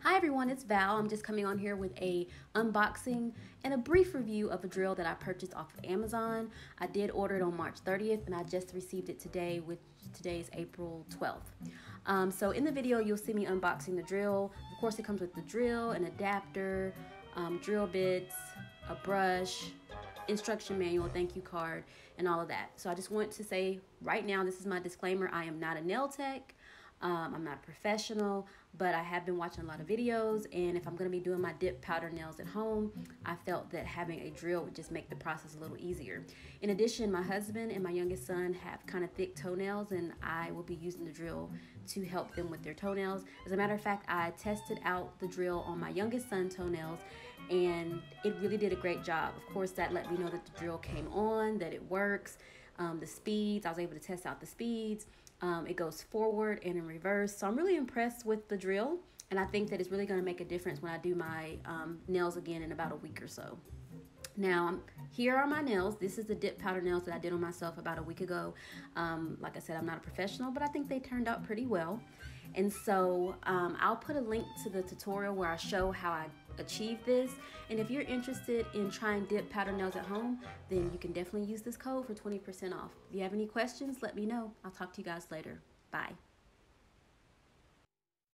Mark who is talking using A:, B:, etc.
A: Hi everyone, it's Val. I'm just coming on here with a unboxing and a brief review of a drill that I purchased off of Amazon. I did order it on March 30th and I just received it today, which today's April 12th. So in the video you'll see me unboxing the drill. Of course it comes with the drill, an adapter, drill bits, a brush, instruction manual, thank you card, and all of that. So I just want to say right now, this is my disclaimer, I am not a nail tech. I'm not a professional, but I have been watching a lot of videos, and if I'm going to be doing my dip powder nails at home, I felt that having a drill would just make the process a little easier. In addition, my husband and my youngest son have kind of thick toenails, and I will be using the drill to help them with their toenails. As a matter of fact, I tested out the drill on my youngest son's toenails, and it really did a great job. Of course, that let me know that the drill came on, that it works. The speeds, I was able to test out the speeds. It goes forward and in reverse. So I'm really impressed with the drill, and I think that it's really going to make a difference when I do my nails again in about a week or so. Now, here are my nails. This is the dip powder nails that I did on myself about a week ago. Like I said, I'm not a professional, but I think they turned out pretty well. And so I'll put a link to the tutorial where I show how I achieve this. And if you're interested in trying dip powder nails at home, then you can definitely use this code for 20% off. If you have any questions, let me know. I'll talk to you guys later. Bye.